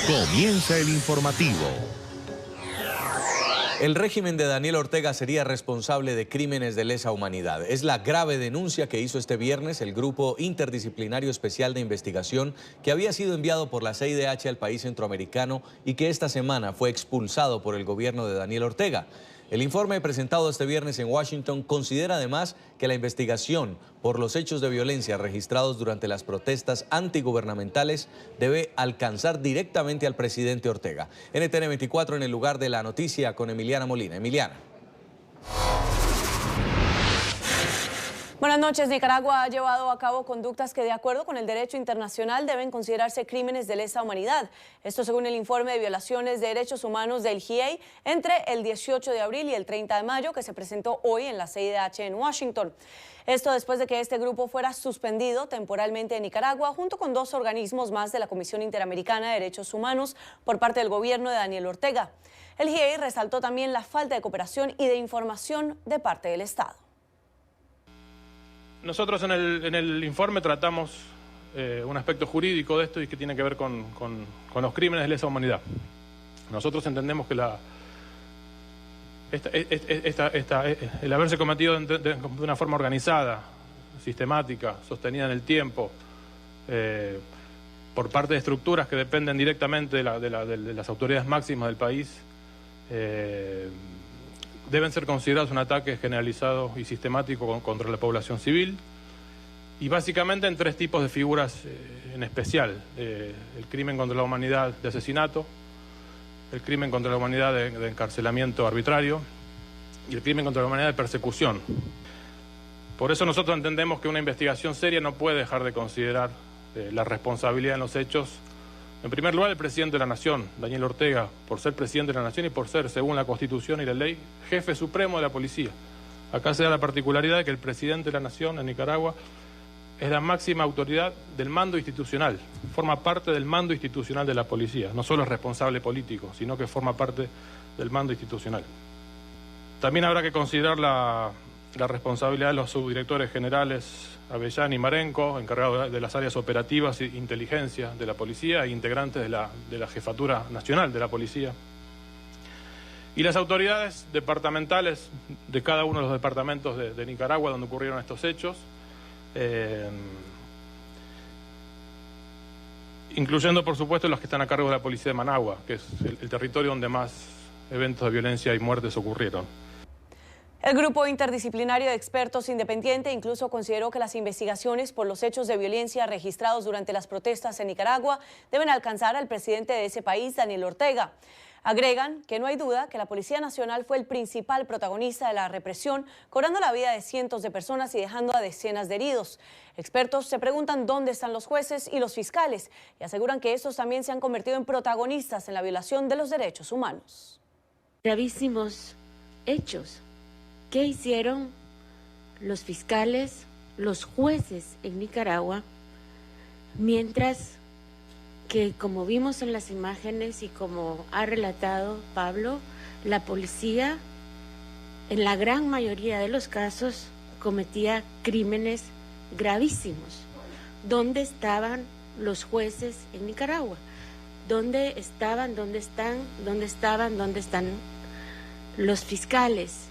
Comienza el informativo. El régimen de Daniel Ortega sería responsable de crímenes de lesa humanidad. Es la grave denuncia que hizo este viernes el Grupo Interdisciplinario Especial de Investigación que había sido enviado por la CIDH al país centroamericano y que esta semana fue expulsado por el gobierno de Daniel Ortega. El informe presentado este viernes en Washington considera además que la investigación por los hechos de violencia registrados durante las protestas antigubernamentales debe alcanzar directamente al presidente Ortega. NTN 24 en el lugar de la noticia con Emiliana Molina. Emiliana. Buenas noches. Nicaragua ha llevado a cabo conductas que, de acuerdo con el derecho internacional, deben considerarse crímenes de lesa humanidad. Esto según el informe de violaciones de derechos humanos del GIEI entre el 18 de abril y el 30 de mayo que se presentó hoy en la CIDH en Washington. Esto después de que este grupo fuera suspendido temporalmente en Nicaragua junto con 2 organismos más de la Comisión Interamericana de Derechos Humanos por parte del gobierno de Daniel Ortega. El GIEI resaltó también la falta de cooperación y de información de parte del Estado. Nosotros en el informe tratamos un aspecto jurídico de esto y que tiene que ver con los crímenes de lesa humanidad. Nosotros entendemos que el haberse cometido de una forma organizada, sistemática, sostenida en el tiempo, por parte de estructuras que dependen directamente de las autoridades máximas del país, deben ser considerados un ataque generalizado y sistemático contra la población civil y básicamente en 3 tipos de figuras en especial. El crimen contra la humanidad de asesinato, el crimen contra la humanidad de encarcelamiento arbitrario y el crimen contra la humanidad de persecución. Por eso nosotros entendemos que una investigación seria no puede dejar de considerar la responsabilidad en los hechos. En primer lugar, el presidente de la Nación, Daniel Ortega, por ser presidente de la Nación y por ser, según la Constitución y la ley, jefe supremo de la policía. Acá se da la particularidad de que el presidente de la Nación en Nicaragua es la máxima autoridad del mando institucional, forma parte del mando institucional de la policía. No solo es responsable político, sino que forma parte del mando institucional. También habrá que considerar la responsabilidad de los subdirectores generales Avellán y Marenco, encargados de las áreas operativas e inteligencia de la policía e integrantes de la Jefatura Nacional de la Policía. Y las autoridades departamentales de cada uno de los departamentos de Nicaragua donde ocurrieron estos hechos, incluyendo por supuesto los que están a cargo de la Policía de Managua, que es el territorio donde más eventos de violencia y muertes ocurrieron. El Grupo Interdisciplinario de Expertos Independiente incluso consideró que las investigaciones por los hechos de violencia registrados durante las protestas en Nicaragua deben alcanzar al presidente de ese país, Daniel Ortega. Agregan que no hay duda que la Policía Nacional fue el principal protagonista de la represión, cobrando la vida de cientos de personas y dejando a decenas de heridos. Expertos se preguntan dónde están los jueces y los fiscales y aseguran que estos también se han convertido en protagonistas en la violación de los derechos humanos. Gravísimos hechos. ¿Qué hicieron los fiscales, los jueces en Nicaragua, mientras que, como vimos en las imágenes y como ha relatado Pablo, la policía, en la gran mayoría de los casos, cometía crímenes gravísimos? ¿Dónde estaban los jueces en Nicaragua? ¿Dónde estaban, dónde están, dónde estaban, dónde están los fiscales?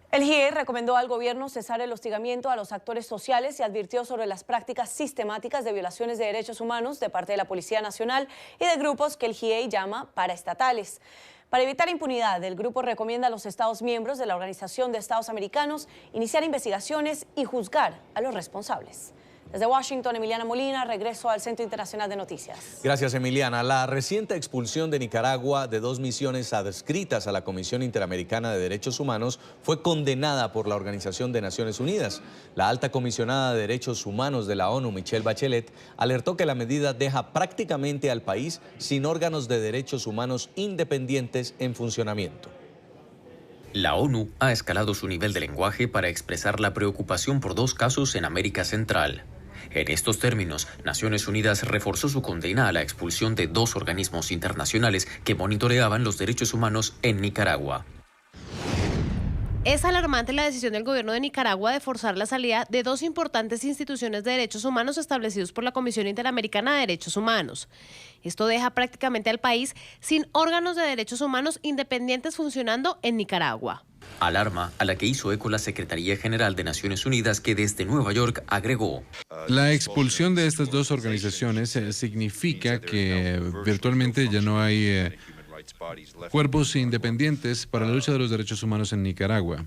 El GIEI recomendó al gobierno cesar el hostigamiento a los actores sociales y advirtió sobre las prácticas sistemáticas de violaciones de derechos humanos de parte de la Policía Nacional y de grupos que el GIEI llama paraestatales. Para evitar impunidad, el grupo recomienda a los Estados miembros de la Organización de Estados Americanos iniciar investigaciones y juzgar a los responsables. Desde Washington, Emiliana Molina, regreso al Centro Internacional de Noticias. Gracias, Emiliana. La reciente expulsión de Nicaragua de 2 misiones adscritas a la Comisión Interamericana de Derechos Humanos fue condenada por la Organización de Naciones Unidas. La alta comisionada de Derechos Humanos de la ONU, Michelle Bachelet, alertó que la medida deja prácticamente al país sin órganos de derechos humanos independientes en funcionamiento. La ONU ha escalado su nivel de lenguaje para expresar la preocupación por 2 casos en América Central. En estos términos, Naciones Unidas reforzó su condena a la expulsión de 2 organismos internacionales que monitoreaban los derechos humanos en Nicaragua. Es alarmante la decisión del gobierno de Nicaragua de forzar la salida de dos importantes instituciones de derechos humanos establecidos por la Comisión Interamericana de Derechos Humanos. Esto deja prácticamente al país sin órganos de derechos humanos independientes funcionando en Nicaragua. Alarma a la que hizo eco la Secretaría General de Naciones Unidas, que desde Nueva York agregó: la expulsión de estas dos organizaciones significa que virtualmente ya no hay cuerpos independientes para la lucha de los derechos humanos en Nicaragua.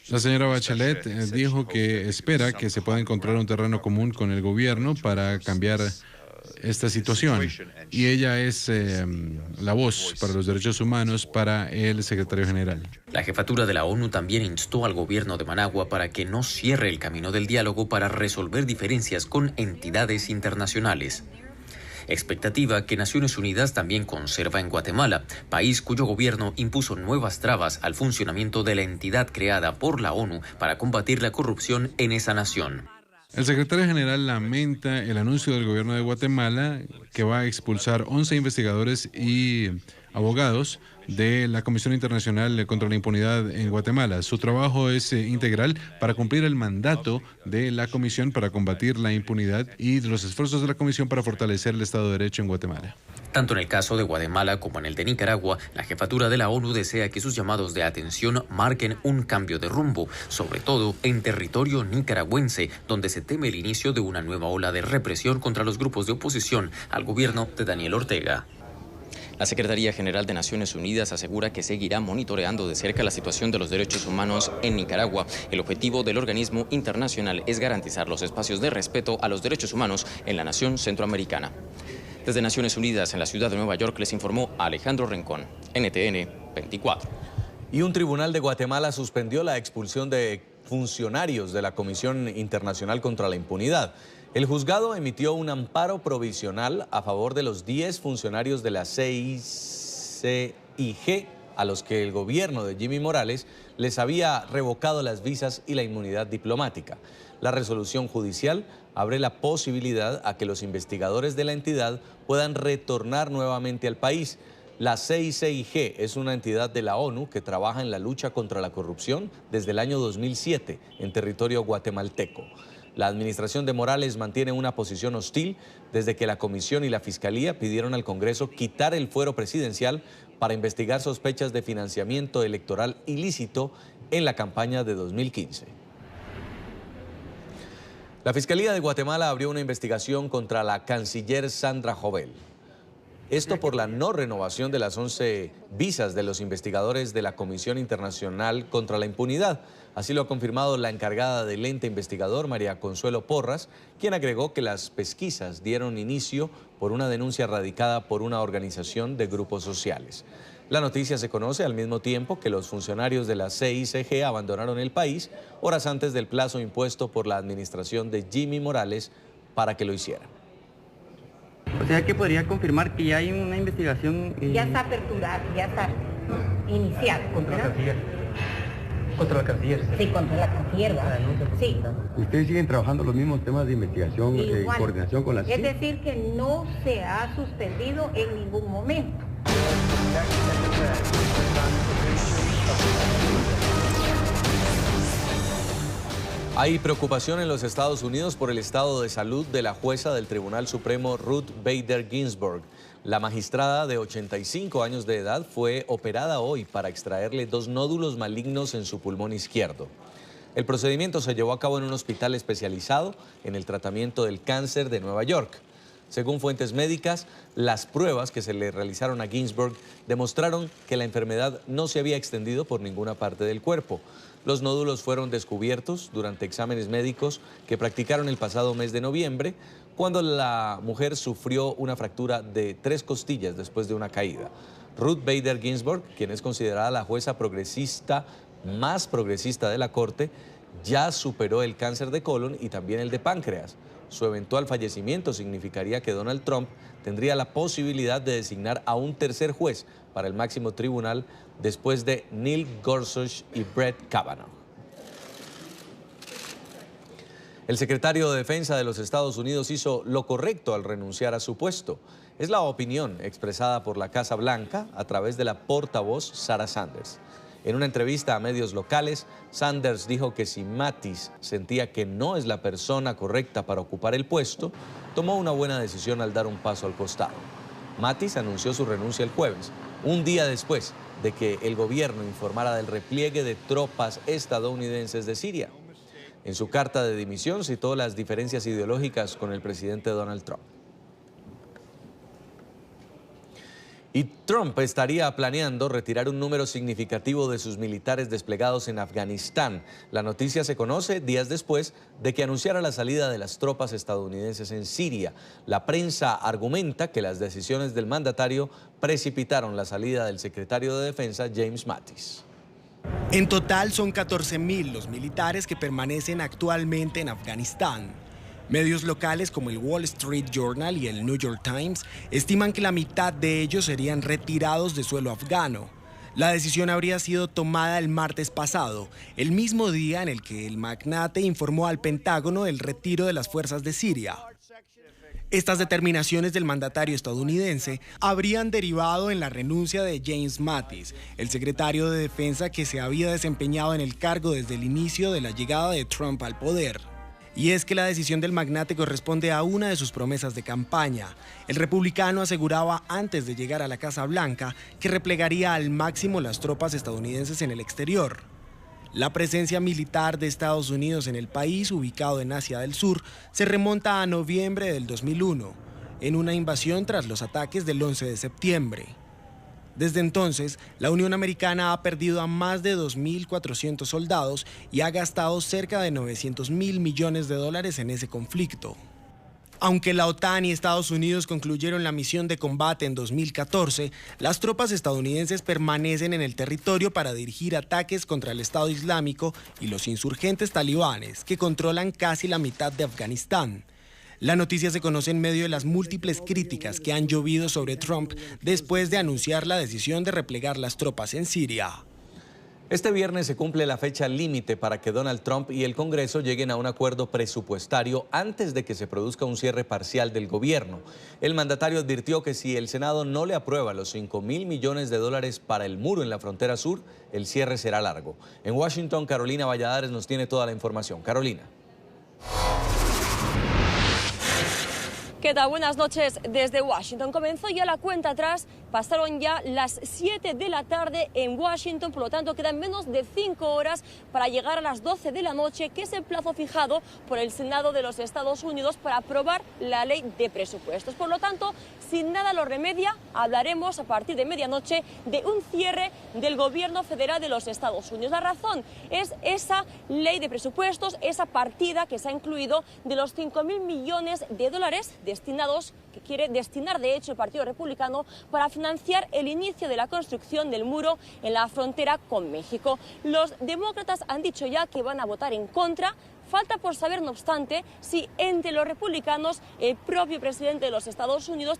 La señora Bachelet dijo que espera que se pueda encontrar un terreno común con el gobierno para cambiar esta situación. Y ella es la voz para los derechos humanos para el secretario general. La jefatura de la ONU también instó al gobierno de Managua para que no cierre el camino del diálogo para resolver diferencias con entidades internacionales. Expectativa que Naciones Unidas también conserva en Guatemala, país cuyo gobierno impuso nuevas trabas al funcionamiento de la entidad creada por la ONU para combatir la corrupción en esa nación. El secretario general lamenta el anuncio del gobierno de Guatemala que va a expulsar 11 investigadores y abogados de la Comisión Internacional contra la Impunidad en Guatemala. Su trabajo es integral para cumplir el mandato de la Comisión para combatir la impunidad y los esfuerzos de la Comisión para fortalecer el Estado de Derecho en Guatemala. Tanto en el caso de Guatemala como en el de Nicaragua, la jefatura de la ONU desea que sus llamados de atención marquen un cambio de rumbo, sobre todo en territorio nicaragüense, donde se teme el inicio de una nueva ola de represión contra los grupos de oposición al gobierno de Daniel Ortega. La Secretaría General de Naciones Unidas asegura que seguirá monitoreando de cerca la situación de los derechos humanos en Nicaragua. El objetivo del organismo internacional es garantizar los espacios de respeto a los derechos humanos en la nación centroamericana. Desde Naciones Unidas en la ciudad de Nueva York les informó Alejandro Rincón, NTN 24. Y un tribunal de Guatemala suspendió la expulsión de funcionarios de la Comisión Internacional contra la Impunidad. El juzgado emitió un amparo provisional a favor de los 10 funcionarios de la CICIG a los que el gobierno de Jimmy Morales les había revocado las visas y la inmunidad diplomática. La resolución judicial abre la posibilidad a que los investigadores de la entidad puedan retornar nuevamente al país. La CICIG es una entidad de la ONU que trabaja en la lucha contra la corrupción desde el año 2007 en territorio guatemalteco. La administración de Morales mantiene una posición hostil desde que la Comisión y la Fiscalía pidieron al Congreso quitar el fuero presidencial para investigar sospechas de financiamiento electoral ilícito en la campaña de 2015. La Fiscalía de Guatemala abrió una investigación contra la canciller Sandra Jovel. Esto por la no renovación de las 11 visas de los investigadores de la Comisión Internacional contra la Impunidad. Así lo ha confirmado la encargada del ente investigador, María Consuelo Porras, quien agregó que las pesquisas dieron inicio por una denuncia radicada por una organización de grupos sociales. La noticia se conoce al mismo tiempo que los funcionarios de la CICG abandonaron el país horas antes del plazo impuesto por la administración de Jimmy Morales para que lo hicieran. O sea que podría confirmar que ya hay una investigación... Ya está aperturada, ya está iniciada. ¿Contra la canciller? ¿Contra la canciller? Sí, contra la canciller. Sí. ¿Ustedes siguen trabajando los mismos temas de investigación en coordinación con la CICIG? Es decir, que no se ha suspendido en ningún momento. Hay preocupación en los Estados Unidos por el estado de salud de la jueza del Tribunal Supremo Ruth Bader Ginsburg. La magistrada de 85 años de edad fue operada hoy para extraerle 2 nódulos malignos en su pulmón izquierdo. El procedimiento se llevó a cabo en un hospital especializado en el tratamiento del cáncer de Nueva York. Según fuentes médicas, las pruebas que se le realizaron a Ginsburg demostraron que la enfermedad no se había extendido por ninguna parte del cuerpo. Los nódulos fueron descubiertos durante exámenes médicos que practicaron el pasado mes de noviembre, cuando la mujer sufrió una fractura de 3 costillas después de una caída. Ruth Bader Ginsburg, quien es considerada la jueza progresista más progresista de la Corte, ya superó el cáncer de colon y también el de páncreas. Su eventual fallecimiento significaría que Donald Trump tendría la posibilidad de designar a un tercer juez para el máximo tribunal después de Neil Gorsuch y Brett Kavanaugh. El secretario de Defensa de los Estados Unidos hizo lo correcto al renunciar a su puesto. Es la opinión expresada por la Casa Blanca a través de la portavoz Sarah Sanders. En una entrevista a medios locales, Sanders dijo que si Mattis sentía que no es la persona correcta para ocupar el puesto, tomó una buena decisión al dar un paso al costado. Mattis anunció su renuncia el jueves, un día después de que el gobierno informara del repliegue de tropas estadounidenses de Siria. En su carta de dimisión citó las diferencias ideológicas con el presidente Donald Trump. Y Trump estaría planeando retirar un número significativo de sus militares desplegados en Afganistán. La noticia se conoce días después de que anunciara la salida de las tropas estadounidenses en Siria. La prensa argumenta que las decisiones del mandatario precipitaron la salida del secretario de Defensa, James Mattis. En total son 14.000 los militares que permanecen actualmente en Afganistán. Medios locales como el Wall Street Journal y el New York Times estiman que la mitad de ellos serían retirados de suelo afgano. La decisión habría sido tomada el martes pasado, el mismo día en el que el magnate informó al Pentágono del retiro de las fuerzas de Siria. Estas determinaciones del mandatario estadounidense habrían derivado en la renuncia de James Mattis, el secretario de Defensa que se había desempeñado en el cargo desde el inicio de la llegada de Trump al poder. Y es que la decisión del magnate corresponde a una de sus promesas de campaña. El republicano aseguraba antes de llegar a la Casa Blanca que replegaría al máximo las tropas estadounidenses en el exterior. La presencia militar de Estados Unidos en el país, ubicado en Asia del Sur, se remonta a noviembre del 2001, en una invasión tras los ataques del 11 de septiembre. Desde entonces, la Unión Americana ha perdido a más de 2.400 soldados y ha gastado cerca de 900.000 millones de dólares en ese conflicto. Aunque la OTAN y Estados Unidos concluyeron la misión de combate en 2014, las tropas estadounidenses permanecen en el territorio para dirigir ataques contra el Estado Islámico y los insurgentes talibanes, que controlan casi la mitad de Afganistán. La noticia se conoce en medio de las múltiples críticas que han llovido sobre Trump después de anunciar la decisión de replegar las tropas en Siria. Este viernes se cumple la fecha límite para que Donald Trump y el Congreso lleguen a un acuerdo presupuestario antes de que se produzca un cierre parcial del gobierno. El mandatario advirtió que si el Senado no le aprueba los $5.000 millones para el muro en la frontera sur, el cierre será largo. En Washington, Carolina Valladares nos tiene toda la información. Carolina. ¿Qué tal? Buenas noches desde Washington. Comenzó ya la cuenta atrás, pasaron ya las 7 de la tarde en Washington, por lo tanto quedan menos de 5 horas para llegar a las 12 de la noche, que es el plazo fijado por el Senado de los Estados Unidos para aprobar la ley de presupuestos. Por lo tanto, si nada lo remedia, hablaremos a partir de medianoche de un cierre del gobierno federal de los Estados Unidos. La razón es esa ley de presupuestos, esa partida que se ha incluido de los $5.000 millones destinados, que quiere destinar de hecho el Partido Republicano para financiar el inicio de la construcción del muro en la frontera con México. Los demócratas han dicho ya que van a votar en contra. Falta por saber, no obstante, si entre los republicanos el propio presidente de los Estados Unidos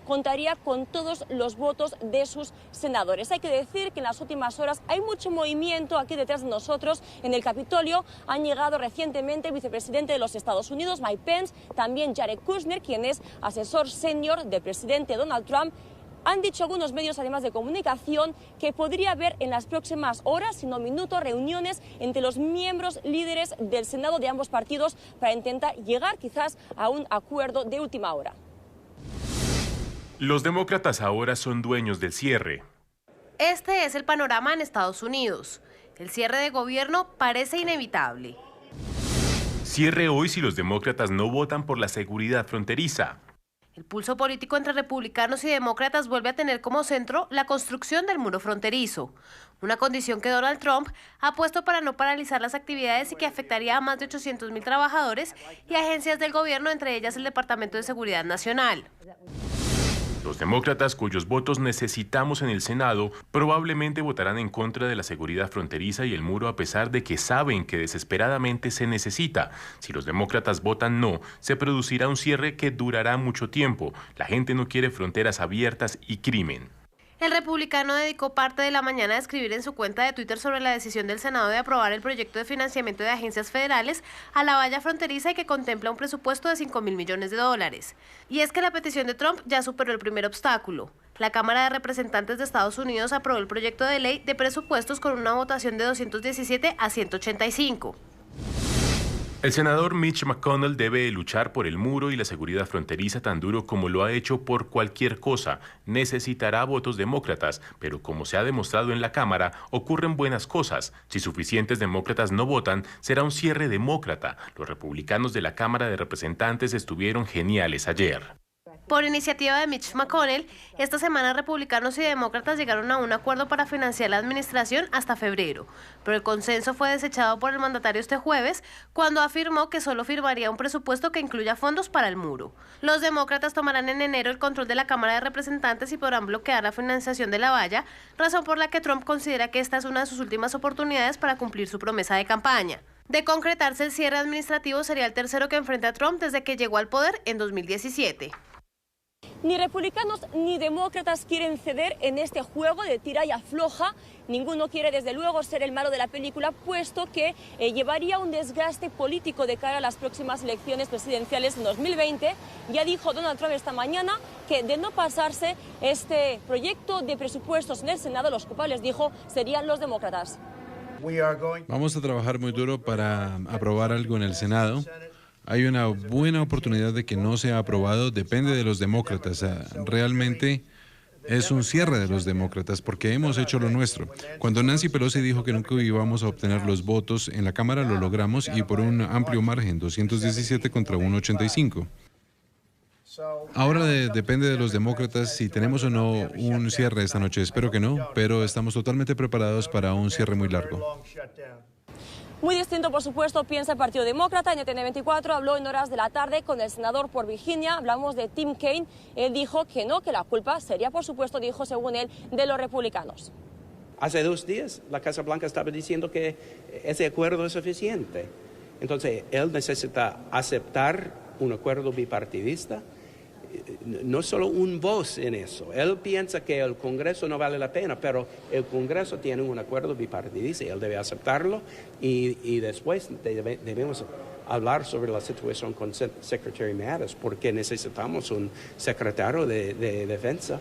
contaría con todos los votos de sus senadores. Hay que decir que en las últimas horas hay mucho movimiento aquí detrás de nosotros en el Capitolio. Han llegado recientemente el vicepresidente de los Estados Unidos, Mike Pence, también Jared Kushner, quien es asesor senior del presidente Donald Trump. Han dicho algunos medios, además de comunicación, que podría haber en las próximas horas, si no minutos, reuniones entre los miembros líderes del Senado de ambos partidos para intentar llegar quizás a un acuerdo de última hora. Los demócratas ahora son dueños del cierre. Este es el panorama en Estados Unidos. El cierre de gobierno parece inevitable. Cierre hoy si los demócratas no votan por la seguridad fronteriza. El pulso político entre republicanos y demócratas vuelve a tener como centro la construcción del muro fronterizo, una condición que Donald Trump ha puesto para no paralizar las actividades y que afectaría a más de 800.000 trabajadores y agencias del gobierno, entre ellas el Departamento de Seguridad Nacional. Los demócratas, cuyos votos necesitamos en el Senado, probablemente votarán en contra de la seguridad fronteriza y el muro, a pesar de que saben que desesperadamente se necesita. Si los demócratas votan no, se producirá un cierre que durará mucho tiempo. La gente no quiere fronteras abiertas y crimen. El republicano dedicó parte de la mañana a escribir en su cuenta de Twitter sobre la decisión del Senado de aprobar el proyecto de financiamiento de agencias federales a la valla fronteriza y que contempla un presupuesto de $5.000 millones. Y es que la petición de Trump ya superó el primer obstáculo. La Cámara de Representantes de Estados Unidos aprobó el proyecto de ley de presupuestos con una votación de 217 a 185. El senador Mitch McConnell debe luchar por el muro y la seguridad fronteriza tan duro como lo ha hecho por cualquier cosa. Necesitará votos demócratas, pero como se ha demostrado en la Cámara, ocurren buenas cosas. Si suficientes demócratas no votan, será un cierre demócrata. Los republicanos de la Cámara de Representantes estuvieron geniales ayer. Por iniciativa de Mitch McConnell, esta semana republicanos y demócratas llegaron a un acuerdo para financiar la administración hasta febrero, pero el consenso fue desechado por el mandatario este jueves cuando afirmó que solo firmaría un presupuesto que incluya fondos para el muro. Los demócratas tomarán en enero el control de la Cámara de Representantes y podrán bloquear la financiación de la valla, razón por la que Trump considera que esta es una de sus últimas oportunidades para cumplir su promesa de campaña. De concretarse el cierre administrativo, sería el tercero que enfrenta a Trump desde que llegó al poder en 2017. Ni republicanos ni demócratas quieren ceder en este juego de tira y afloja. Ninguno quiere, desde luego, ser el malo de la película, puesto que llevaría un desgaste político de cara a las próximas elecciones presidenciales en 2020. Ya dijo Donald Trump esta mañana que de no pasarse este proyecto de presupuestos en el Senado, los culpables, dijo, serían los demócratas. Vamos a trabajar muy duro para aprobar algo en el Senado. Hay una buena oportunidad de que no sea aprobado, depende de los demócratas. Realmente es un cierre de los demócratas porque hemos hecho lo nuestro. Cuando Nancy Pelosi dijo que nunca íbamos a obtener los votos en la Cámara, lo logramos y por un amplio margen, 217 contra 185. Ahora depende de los demócratas si tenemos o no un cierre esta noche. Espero que no, pero estamos totalmente preparados para un cierre muy largo. Muy distinto, por supuesto, piensa el Partido Demócrata. NTN24 habló en horas de la tarde con el senador por Virginia. Hablamos de Tim Kaine. Él dijo que no, que la culpa sería, por supuesto, dijo según él, de los republicanos. Hace 2 días la Casa Blanca estaba diciendo que ese acuerdo es suficiente. Entonces, él necesita aceptar un acuerdo bipartidista. No solo un voz en eso. Él piensa que el Congreso no vale la pena, pero el Congreso tiene un acuerdo bipartidista y él debe aceptarlo y después debemos hablar sobre la situación con Secretary Mattis porque necesitamos un secretario de defensa.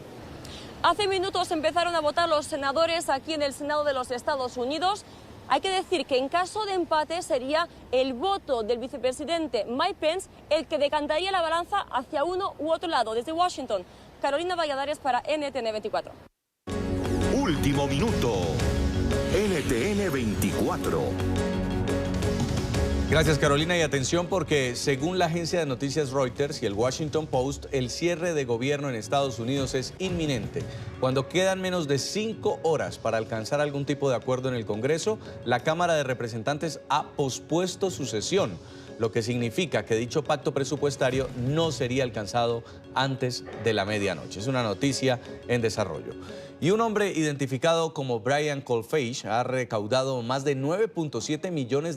Hace minutos empezaron a votar los senadores aquí en el Senado de los Estados Unidos. Hay que decir que en caso de empate sería el voto del vicepresidente Mike Pence el que decantaría la balanza hacia uno u otro lado. Desde Washington, Carolina Valladares para NTN24. Último minuto. NTN24. Gracias, Carolina, y atención porque según la agencia de noticias Reuters y el Washington Post, el cierre de gobierno en Estados Unidos es inminente. Cuando quedan menos de 5 horas para alcanzar algún tipo de acuerdo en el Congreso, la Cámara de Representantes ha pospuesto su sesión, lo que significa que dicho pacto presupuestario no sería alcanzado antes de la medianoche. Es una noticia en desarrollo. Y un hombre identificado como Brian Colfage ha recaudado más de $9.7 millones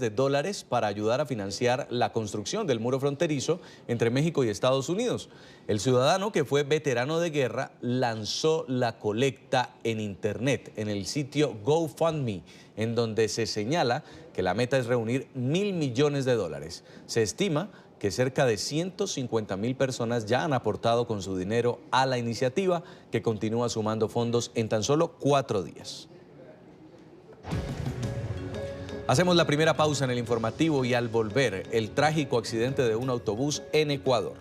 para ayudar a financiar la construcción del muro fronterizo entre México y Estados Unidos. El ciudadano, que fue veterano de guerra, lanzó la colecta en Internet, en el sitio GoFundMe, en donde se señala que la meta es reunir $1.000 millones. Se estima que cerca de 150.000 personas ya han aportado con su dinero a la iniciativa, que continúa sumando fondos en tan solo 4 días. Hacemos la primera pausa en el informativo y al volver, el trágico accidente de un autobús en Ecuador.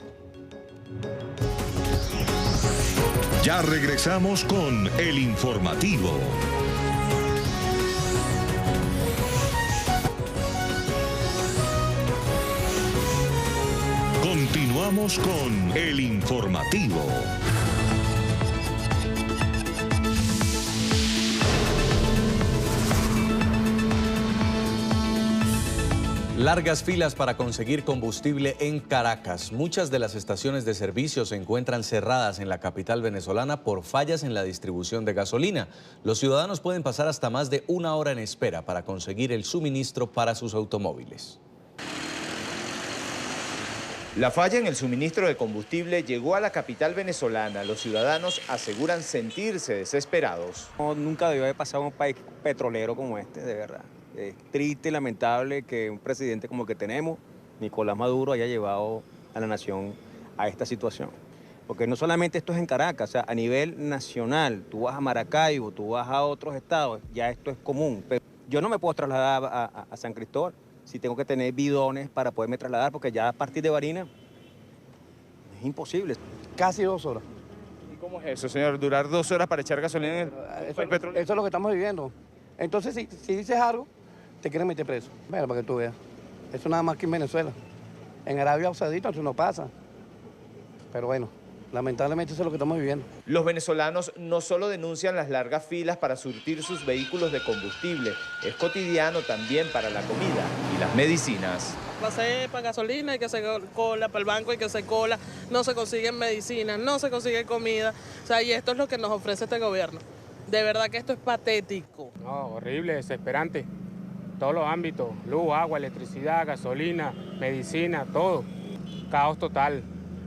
Ya regresamos con el informativo. Continuamos con el informativo. Largas filas para conseguir combustible en Caracas. Muchas de las estaciones de servicio se encuentran cerradas en la capital venezolana por fallas en la distribución de gasolina. Los ciudadanos pueden pasar hasta más de 1 hora en espera para conseguir el suministro para sus automóviles. La falla en el suministro de combustible llegó a la capital venezolana. Los ciudadanos aseguran sentirse desesperados. Nunca debió haber pasado un país petrolero como este, de verdad. Es triste y lamentable que un presidente como el que tenemos, Nicolás Maduro, haya llevado a la nación a esta situación. Porque no solamente esto es en Caracas, o sea, a nivel nacional, tú vas a Maracaibo, tú vas a otros estados, ya esto es común. Pero yo no me puedo trasladar a San Cristóbal si tengo que tener bidones para poderme trasladar, porque ya a partir de Barinas es imposible. Casi 2 horas. ¿Y cómo es eso, señor? ¿Durar 2 horas para echar gasolina en el petróleo? Eso es lo que estamos viviendo. Entonces, si dices algo, te quieren meter preso. Bueno, para que tú veas. Eso nada más que en Venezuela. En Arabia Saudita eso no pasa. Pero bueno, lamentablemente eso es lo que estamos viviendo. Los venezolanos no solo denuncian las largas filas para surtir sus vehículos de combustible, es cotidiano también para la comida y las medicinas. Pasé para gasolina, hay que hacer cola, para el banco hay que hacer cola, no se consiguen medicinas, no se consigue comida. O sea, y esto es lo que nos ofrece este gobierno. De verdad que esto es patético. No, horrible, desesperante. Todos los ámbitos, luz, agua, electricidad, gasolina, medicina, todo. Caos total.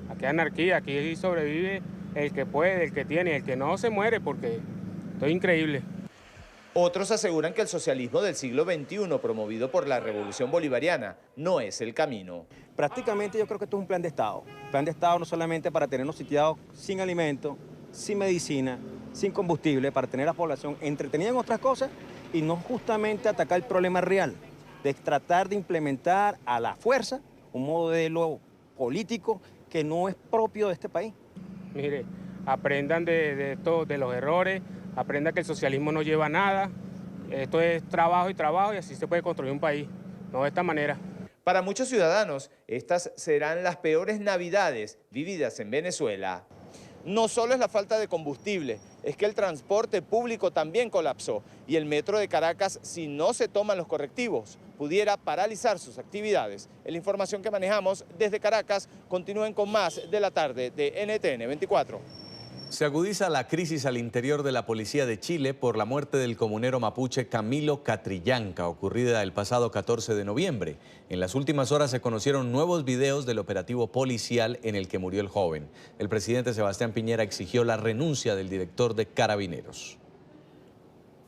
Aquí hay anarquía, aquí sobrevive el que puede, el que tiene, el que no se muere, porque esto es increíble. Otros aseguran que el socialismo del siglo XXI, promovido por la Revolución Bolivariana, no es el camino. Prácticamente yo creo que esto es un plan de Estado. Plan de Estado no solamente para tenernos sitiados sin alimento, sin medicina, sin combustible, para tener a la población entretenida en otras cosas y no justamente atacar el problema real, de tratar de implementar a la fuerza un modelo político que no es propio de este país. Mire, aprendan de los errores, aprendan que el socialismo no lleva a nada, esto es trabajo y así se puede construir un país, no de esta manera. Para muchos ciudadanos, estas serán las peores navidades vividas en Venezuela. No solo es la falta de combustible, es que el transporte público también colapsó y el metro de Caracas, si no se toman los correctivos, pudiera paralizar sus actividades. Es la información que manejamos desde Caracas. Continúen con más de la tarde de NTN 24. Se agudiza la crisis al interior de la policía de Chile por la muerte del comunero mapuche Camilo Catrillanca, ocurrida el pasado 14 de noviembre. En las últimas horas se conocieron nuevos videos del operativo policial en el que murió el joven. El presidente Sebastián Piñera exigió la renuncia del director de Carabineros.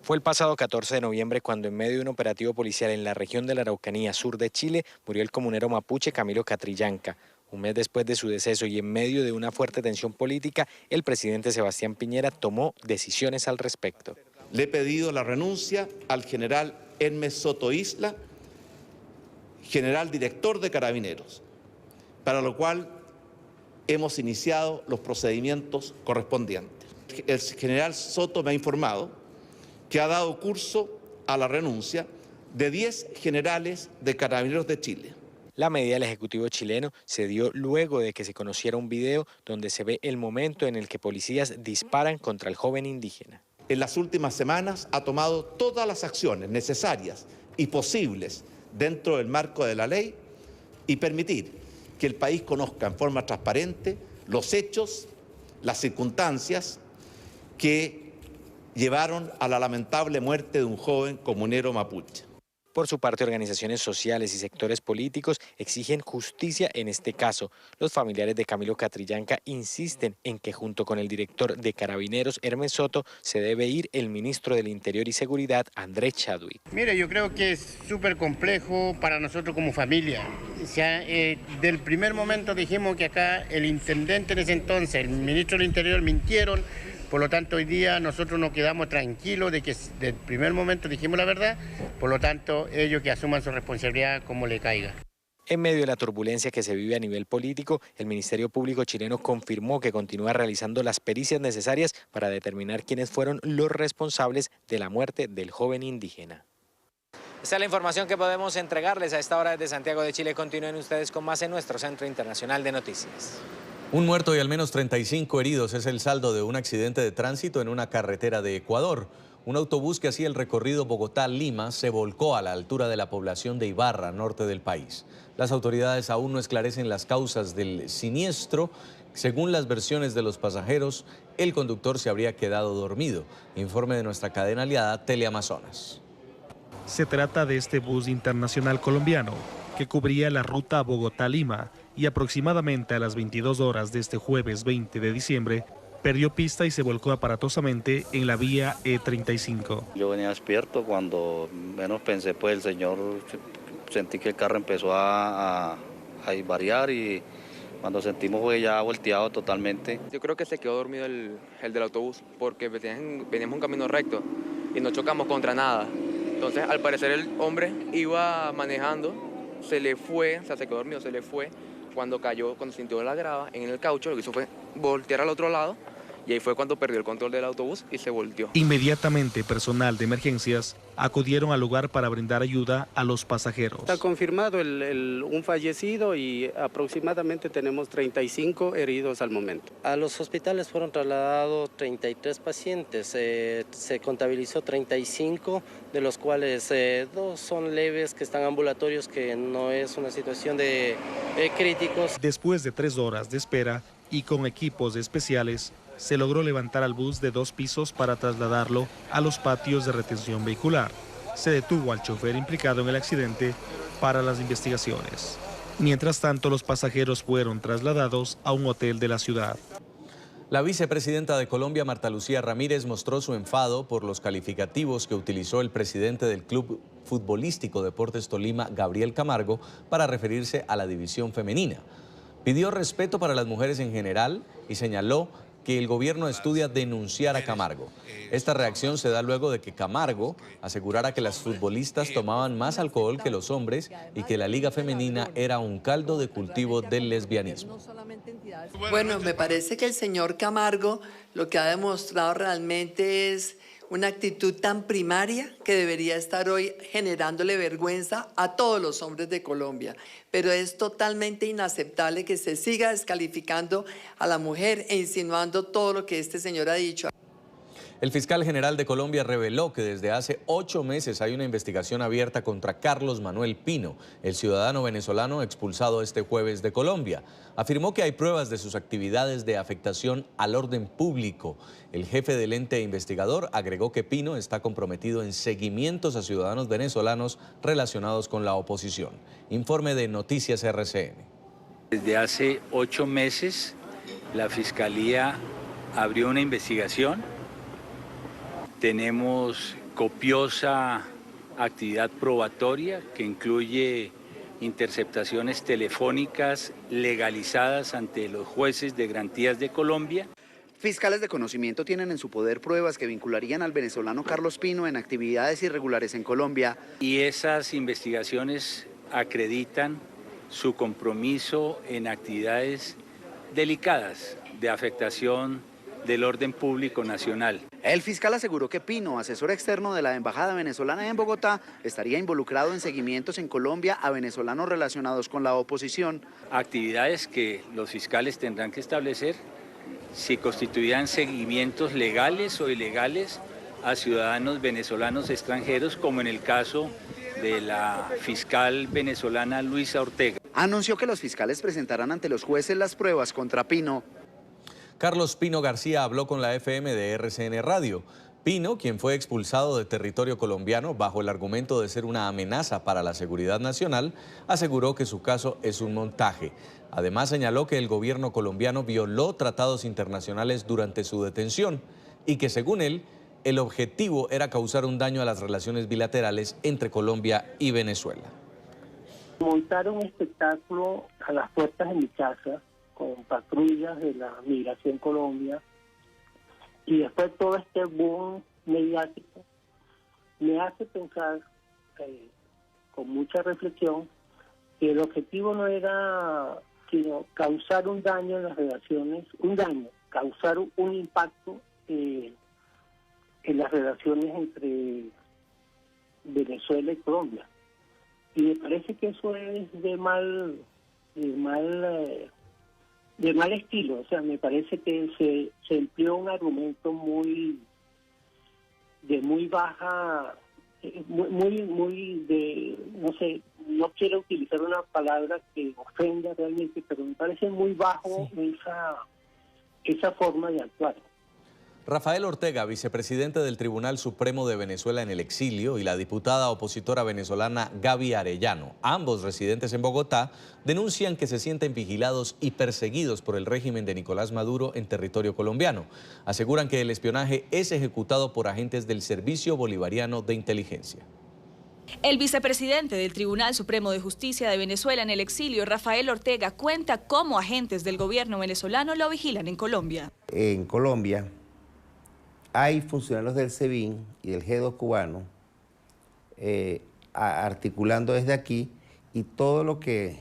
Fue el pasado 14 de noviembre cuando en medio de un operativo policial en la región de la Araucanía sur de Chile murió el comunero mapuche Camilo Catrillanca. Un mes después de su deceso y en medio de una fuerte tensión política, el presidente Sebastián Piñera tomó decisiones al respecto. Le he pedido la renuncia al general Hermes Soto Isla, general director de Carabineros, para lo cual hemos iniciado los procedimientos correspondientes. El general Soto me ha informado que ha dado curso a la renuncia de 10 generales de Carabineros de Chile. La medida del Ejecutivo chileno se dio luego de que se conociera un video donde se ve el momento en el que policías disparan contra el joven indígena. En las últimas semanas ha tomado todas las acciones necesarias y posibles dentro del marco de la ley y permitir que el país conozca en forma transparente los hechos, las circunstancias que llevaron a la lamentable muerte de un joven comunero mapuche. Por su parte, organizaciones sociales y sectores políticos exigen justicia en este caso. Los familiares de Camilo Catrillanca insisten en que junto con el director de Carabineros, Hermes Soto, se debe ir el ministro del Interior y Seguridad, Andrés Chadwick. Mire, yo creo que es súper complejo para nosotros como familia. O sea, del primer momento dijimos que acá el intendente en ese entonces, el ministro del Interior mintieron. Por lo tanto, hoy día nosotros nos quedamos tranquilos de que desde el primer momento dijimos la verdad, por lo tanto, ellos que asuman su responsabilidad como le caiga. En medio de la turbulencia que se vive a nivel político, el Ministerio Público chileno confirmó que continúa realizando las pericias necesarias para determinar quiénes fueron los responsables de la muerte del joven indígena. Esta es la información que podemos entregarles a esta hora desde Santiago de Chile. Continúen ustedes con más en nuestro Centro Internacional de Noticias. Un muerto y al menos 35 heridos es el saldo de un accidente de tránsito en una carretera de Ecuador. Un autobús que hacía el recorrido Bogotá-Lima se volcó a la altura de la población de Ibarra, norte del país. Las autoridades aún no esclarecen las causas del siniestro. Según las versiones de los pasajeros, el conductor se habría quedado dormido. Informe de nuestra cadena aliada Teleamazonas. Se trata de este bus internacional colombiano que cubría la ruta Bogotá-Lima y aproximadamente a las 22 horas de este jueves 20 de diciembre, perdió pista y se volcó aparatosamente en la vía E35. Yo venía despierto, cuando menos pensé, pues el señor, sentí que el carro empezó a variar y cuando sentimos fue ya volteado totalmente. Yo creo que se quedó dormido el del autobús porque veníamos un camino recto y no chocamos contra nada. Entonces, al parecer el hombre iba manejando, se le fue, o sea, se quedó dormido, se le fue. Cuando cayó, cuando sintió la grava en el caucho, lo que hizo fue voltear al otro lado y ahí fue cuando perdió el control del autobús y se volteó. Inmediatamente, personal de emergencias acudieron al lugar para brindar ayuda a los pasajeros. Está confirmado un fallecido y aproximadamente tenemos 35 heridos al momento. A los hospitales fueron trasladados 33 pacientes, se contabilizó 35, de los cuales 2 son leves, que están ambulatorios, que no es una situación de críticos. Después de 3 horas de espera y con equipos especiales, se logró levantar al bus de 2 pisos para trasladarlo a los patios de retención vehicular. Se detuvo al chofer implicado en el accidente para las investigaciones. Mientras tanto, los pasajeros fueron trasladados a un hotel de la ciudad. La vicepresidenta de Colombia, Marta Lucía Ramírez, mostró su enfado por los calificativos que utilizó el presidente del Club Futbolístico Deportes Tolima, Gabriel Camargo, para referirse a la división femenina. Pidió respeto para las mujeres en general y señaló que el gobierno estudia denunciar a Camargo. Esta reacción se da luego de que Camargo asegurara que las futbolistas tomaban más alcohol que los hombres y que la liga femenina era un caldo de cultivo del lesbianismo. Bueno, me parece que el señor Camargo lo que ha demostrado realmente es una actitud tan primaria que debería estar hoy generándole vergüenza a todos los hombres de Colombia. Pero es totalmente inaceptable que se siga descalificando a la mujer e insinuando todo lo que este señor ha dicho. El fiscal general de Colombia reveló que desde hace 8 meses hay una investigación abierta contra Carlos Manuel Pino, el ciudadano venezolano expulsado este jueves de Colombia. Afirmó que hay pruebas de sus actividades de afectación al orden público. El jefe del ente investigador agregó que Pino está comprometido en seguimientos a ciudadanos venezolanos relacionados con la oposición. Informe de Noticias RCN. Desde hace 8 meses la Fiscalía abrió una investigación. Tenemos copiosa actividad probatoria que incluye interceptaciones telefónicas legalizadas ante los jueces de garantías de Colombia. Fiscales de conocimiento tienen en su poder pruebas que vincularían al venezolano Carlos Pino en actividades irregulares en Colombia. Y esas investigaciones acreditan su compromiso en actividades delicadas de afectación del orden público nacional. El fiscal aseguró que Pino, asesor externo de la Embajada venezolana en Bogotá, estaría involucrado en seguimientos en Colombia a venezolanos relacionados con la oposición. Actividades que los fiscales tendrán que establecer si constituían seguimientos legales o ilegales a ciudadanos venezolanos extranjeros, como en el caso de la fiscal venezolana Luisa Ortega. Anunció que los fiscales presentarán ante los jueces las pruebas contra Pino. Carlos Pino García habló con la FM de RCN Radio. Pino, quien fue expulsado de territorio colombiano bajo el argumento de ser una amenaza para la seguridad nacional, aseguró que su caso es un montaje. Además, señaló que el gobierno colombiano violó tratados internacionales durante su detención y que, según él, el objetivo era causar un daño a las relaciones bilaterales entre Colombia y Venezuela. Montar un espectáculo a las puertas de mi casa con patrullas de la Migración Colombia y después todo este boom mediático me hace pensar con mucha reflexión que el objetivo no era sino causar un daño en las relaciones, causar un impacto en las relaciones entre Venezuela y Colombia. Y me parece que eso es de mal estilo. O sea, me parece que se empleó un argumento muy baja, no sé, no quiero utilizar una palabra que ofenda realmente, pero me parece muy bajo esa forma de actuar. Rafael Ortega, vicepresidente del Tribunal Supremo de Venezuela en el exilio, y la diputada opositora venezolana Gaby Arellano, ambos residentes en Bogotá, denuncian que se sienten vigilados y perseguidos por el régimen de Nicolás Maduro en territorio colombiano. Aseguran que el espionaje es ejecutado por agentes del Servicio Bolivariano de Inteligencia. El vicepresidente del Tribunal Supremo de Justicia de Venezuela en el exilio, Rafael Ortega, cuenta cómo agentes del gobierno venezolano lo vigilan en Colombia. En Colombia hay funcionarios del SEBIN y del G2 cubano articulando desde aquí, y todo lo que,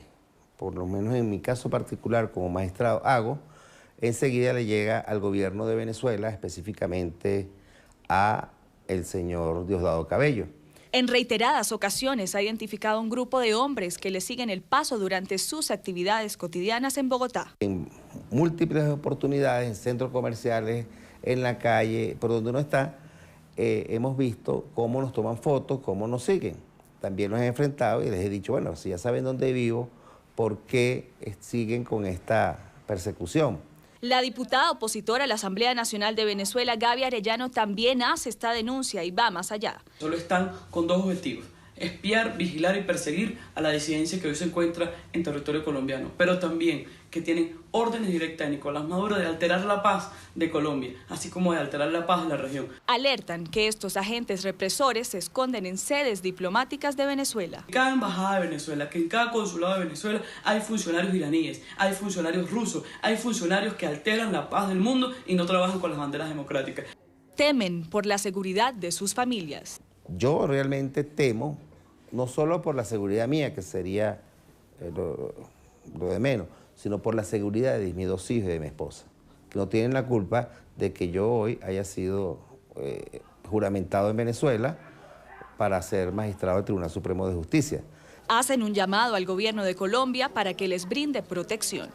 por lo menos en mi caso particular como magistrado, hago, enseguida le llega al gobierno de Venezuela, específicamente a el señor Diosdado Cabello. En reiteradas ocasiones ha identificado un grupo de hombres que le siguen el paso durante sus actividades cotidianas en Bogotá. En múltiples oportunidades, en centros comerciales, en la calle, por donde uno está, hemos visto cómo nos toman fotos, cómo nos siguen. También los he enfrentado y les he dicho, bueno, si ya saben dónde vivo, ¿por qué siguen con esta persecución? La diputada opositora a la Asamblea Nacional de Venezuela, Gaby Arellano, también hace esta denuncia y va más allá. Solo están con dos objetivos: espiar, vigilar y perseguir a la disidencia que hoy se encuentra en territorio colombiano, pero también que tienen órdenes directas de Nicolás Maduro de alterar la paz de Colombia, así como de alterar la paz de la región. Alertan que estos agentes represores se esconden en sedes diplomáticas de Venezuela. En cada embajada de Venezuela, que en cada consulado de Venezuela hay funcionarios iraníes, hay funcionarios rusos, hay funcionarios que alteran la paz del mundo y no trabajan con las banderas democráticas. Temen por la seguridad de sus familias. Yo realmente temo, no solo por la seguridad mía, que sería lo de menos, sino por la seguridad de mis dos hijos y de mi esposa, que no tienen la culpa de que yo hoy haya sido juramentado en Venezuela para ser magistrado del Tribunal Supremo de Justicia. Hacen un llamado al gobierno de Colombia para que les brinde protección.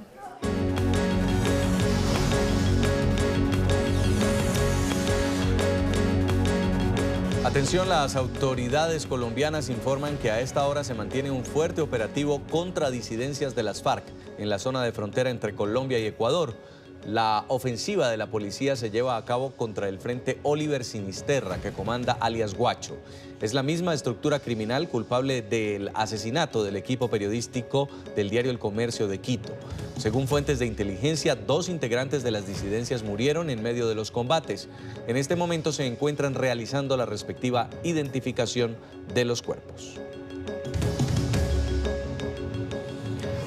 Atención, las autoridades colombianas informan que a esta hora se mantiene un fuerte operativo contra disidencias de las FARC en la zona de frontera entre Colombia y Ecuador. La ofensiva de la policía se lleva a cabo contra el Frente Oliver Sinisterra, que comanda alias Guacho. Es la misma estructura criminal culpable del asesinato del equipo periodístico del diario El Comercio de Quito. Según fuentes de inteligencia, 2 integrantes de las disidencias murieron en medio de los combates. En este momento se encuentran realizando la respectiva identificación de los cuerpos.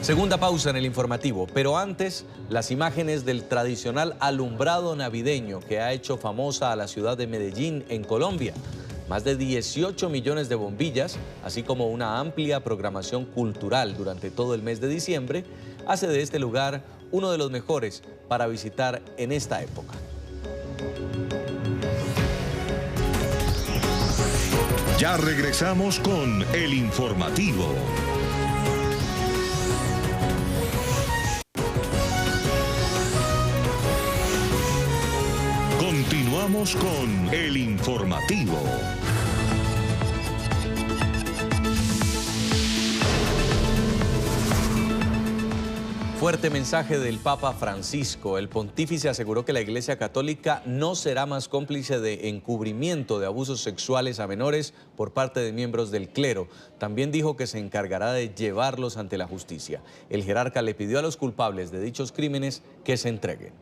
Segunda pausa en el informativo, pero antes, las imágenes del tradicional alumbrado navideño que ha hecho famosa a la ciudad de Medellín, en Colombia. Más de 18 millones de bombillas, así como una amplia programación cultural durante todo el mes de diciembre, hace de este lugar uno de los mejores para visitar en esta época. Ya regresamos con el informativo. Continuamos con el informativo. Fuerte mensaje del Papa Francisco. El pontífice aseguró que la Iglesia Católica no será más cómplice de encubrimiento de abusos sexuales a menores por parte de miembros del clero. También dijo que se encargará de llevarlos ante la justicia. El jerarca le pidió a los culpables de dichos crímenes que se entreguen.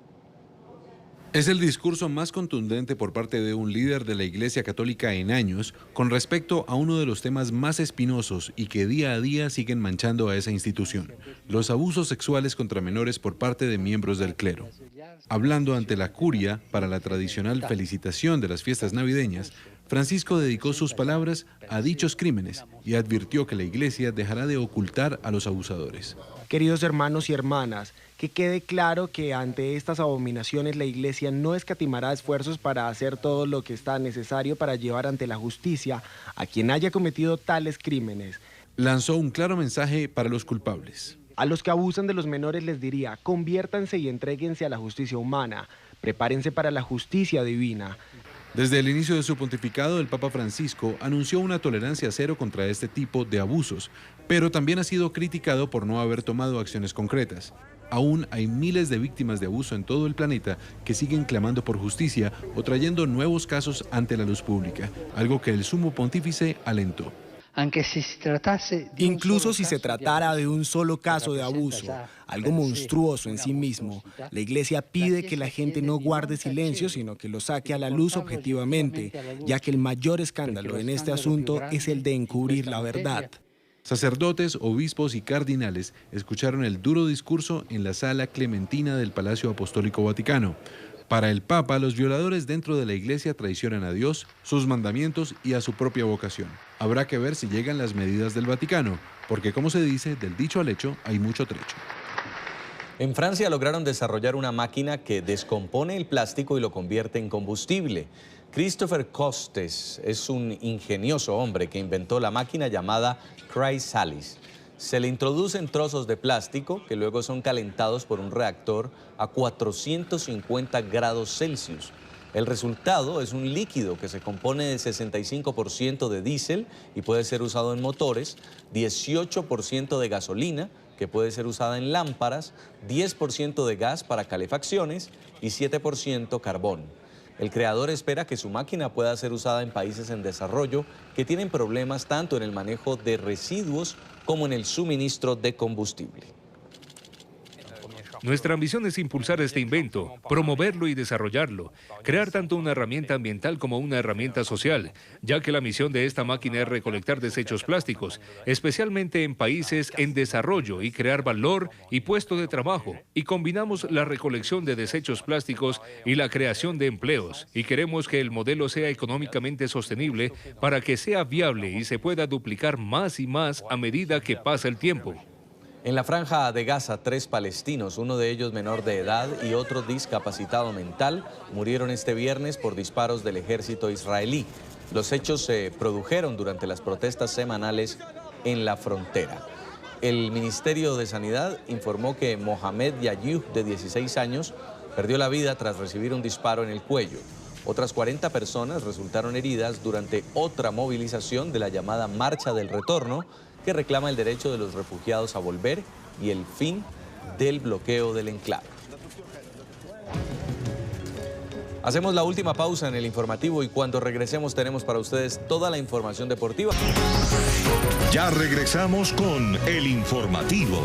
Es el discurso más contundente por parte de un líder de la Iglesia Católica en años con respecto a uno de los temas más espinosos y que día a día siguen manchando a esa institución: los abusos sexuales contra menores por parte de miembros del clero. Hablando ante la curia para la tradicional felicitación de las fiestas navideñas, Francisco dedicó sus palabras a dichos crímenes y advirtió que la Iglesia dejará de ocultar a los abusadores. Queridos hermanos y hermanas, que quede claro que ante estas abominaciones la Iglesia no escatimará esfuerzos para hacer todo lo que está necesario para llevar ante la justicia a quien haya cometido tales crímenes. Lanzó un claro mensaje para los culpables. A los que abusan de los menores les diría: conviértanse y entréguense a la justicia humana, prepárense para la justicia divina. Desde el inicio de su pontificado, el Papa Francisco anunció una tolerancia cero contra este tipo de abusos, pero también ha sido criticado por no haber tomado acciones concretas. aún hay miles de víctimas de abuso en todo el planeta que siguen clamando por justicia o trayendo nuevos casos ante la luz pública, algo que el sumo pontífice alentó. Incluso si se tratara de un solo caso de abuso, algo monstruoso en sí mismo, la Iglesia pide que la gente no guarde silencio, sino que lo saque a la luz objetivamente, ya que el mayor escándalo en este asunto es el de encubrir la verdad. Sacerdotes, obispos y cardinales escucharon el duro discurso en la Sala Clementina del Palacio Apostólico Vaticano. Para el Papa, los violadores dentro de la Iglesia traicionan a Dios, sus mandamientos y a su propia vocación. Habrá que ver si llegan las medidas del Vaticano, porque como se dice, del dicho al hecho hay mucho trecho. En Francia lograron desarrollar una máquina que descompone el plástico y lo convierte en combustible. Christopher Costes es un ingenioso hombre que inventó la máquina llamada Chrysalis. Se le introducen trozos de plástico que luego son calentados por un reactor a 450 grados Celsius. El resultado es un líquido que se compone de 65% de diésel y puede ser usado en motores, 18% de gasolina, que puede ser usada en lámparas, 10% de gas para calefacciones y 7% carbón. El creador espera que su máquina pueda ser usada en países en desarrollo que tienen problemas tanto en el manejo de residuos como en el suministro de combustible. Nuestra ambición es impulsar este invento, promoverlo y desarrollarlo, crear tanto una herramienta ambiental como una herramienta social, ya que la misión de esta máquina es recolectar desechos plásticos, especialmente en países en desarrollo, y crear valor y puestos de trabajo. Y combinamos la recolección de desechos plásticos y la creación de empleos, y queremos que el modelo sea económicamente sostenible para que sea viable y se pueda duplicar más y más a medida que pasa el tiempo. En la franja de Gaza, 3 palestinos, uno de ellos menor de edad y otro discapacitado mental, murieron este viernes por disparos del ejército israelí. Los hechos se produjeron durante las protestas semanales en la frontera. El Ministerio de Sanidad informó que Mohamed Yayub, de 16 años, perdió la vida tras recibir un disparo en el cuello. Otras 40 personas resultaron heridas durante otra movilización de la llamada Marcha del Retorno, que reclama el derecho de los refugiados a volver y el fin del bloqueo del enclave. Hacemos la última pausa en el informativo y cuando regresemos tenemos para ustedes toda la información deportiva. Ya regresamos con el informativo.